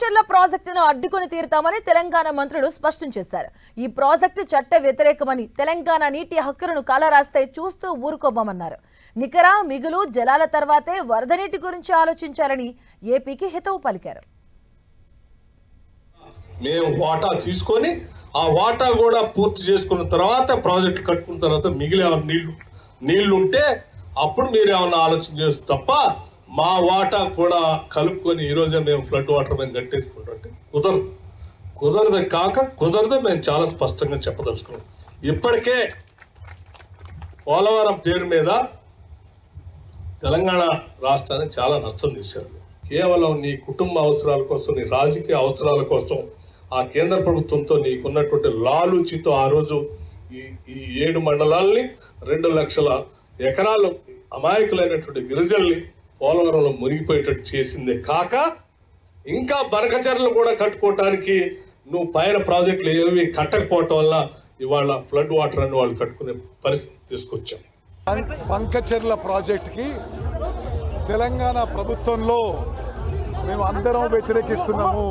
బంకచెర్ల ప్రాజెక్టును అడ్డుకొని తీరుతామని తెలంగాణ మంత్రులు స్పష్టం చేశారు. ఈ ప్రాజెక్టు చట్ట వ్యతిరేకమని తెలంగాణ నీటి హక్కులను కాలరాస్తే చూస్తూ ఊరుకోబోమన్నారు. నికర మిగులు జలాల తర్వాతే వరద నీటి గురించి ఆలోచించాలని ఏపీకి హితవు పలికారు. మేము వాటా తీసుకొని ఆ వాటా కూడా పూర్తి చేసుకున్న తర్వాత ప్రాజెక్టు కట్టుకున్న తర్వాత మిగిలిన నీళ్లు ఉంటే అప్పుడు మీరు ఏమన్నా ఆలోచన చేస్తే తప్ప మా వాటా కూడా కలుపుకొని ఈరోజే మేము ఫ్లడ్ వాటర్ మేము కట్టేసుకుంటుంటే కుదరదు మేము చాలా స్పష్టంగా చెప్పదలుచుకున్నాం. ఇప్పటికే పోలవరం పేరు మీద తెలంగాణ రాష్ట్రానికి చాలా నష్టం చేశారు. కేవలం నీ కుటుంబ అవసరాల కోసం, నీ రాజకీయ అవసరాల కోసం ఆ కేంద్ర ప్రభుత్వంతో నీకున్నటువంటి లాలూచితో ఆ రోజు ఈ 7 మండలాల్ని 2 లక్షల ఎకరాలు అమాయకులైనటువంటి గిరిజనుల్ని పోలవరంలో మునిగిపోయేటట్టు చేసిందే కాక ఇంకా బనకచెర్లు కూడా కట్టుకోవటానికి నువ్వు పైన ప్రాజెక్టులు ఏవి కట్టకపోవటం వల్ల ఇవాళ ఫ్లడ్ వాటర్ అని వాళ్ళు కట్టుకునే పరిస్థితి తీసుకొచ్చాం. బంకచెర్ల ప్రాజెక్టుకి తెలంగాణ ప్రభుత్వంలో మేము అందరం వ్యతిరేకిస్తున్నాము.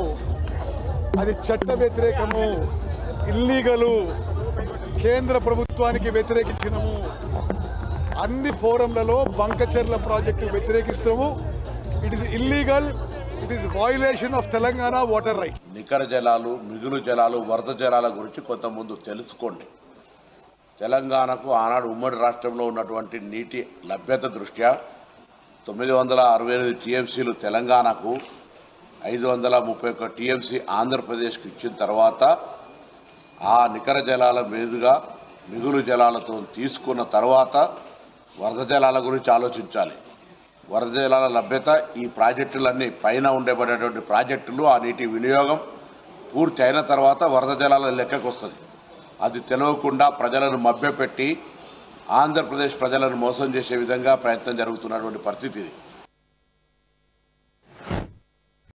అది చట్ట వ్యతిరేకము, ఇల్లీగలు, కేంద్ర ప్రభుత్వానికి వ్యతిరేకించినము. అన్ని ఫోరంలలో బంకచెర్ల ప్రాజెక్టు వ్యతిరేకిస్తాము. It is illegal, it is violation of Telangana water right. నికర జలాలు, మిగులు జలాలు, వరద జలాల గురించి కొంత ముందు తెలుసుకోండి. తెలంగాణకు ఆనాడు ఉమ్మడి రాష్ట్రంలో ఉన్నటువంటి నీటి లభ్యత దృష్ట్యా 968 టీఎంసీలు తెలంగాణకు, 531 టీఎంసీ ఆంధ్రప్రదేశ్కు ఇచ్చిన తర్వాత ఆ నికర జలాల మీదుగా మిగులు జలాలతో తీసుకున్న తర్వాత వరద జలాల గురించి ఆలోచించాలి. వరద జలాల లభ్యత ఈ ప్రాజెక్టులన్నీ పైన ఉండబడేటువంటి ప్రాజెక్టులు, ఆ నీటి వినియోగం పూర్తి అయిన తర్వాత వరద జలాల లెక్కకు వస్తుంది. అది తెలియకుండా ప్రజలను మభ్యపెట్టి ఆంధ్రప్రదేశ్ ప్రజలను మోసం చేసే విధంగా ప్రయత్నం జరుగుతున్నటువంటి పరిస్థితి ఇది.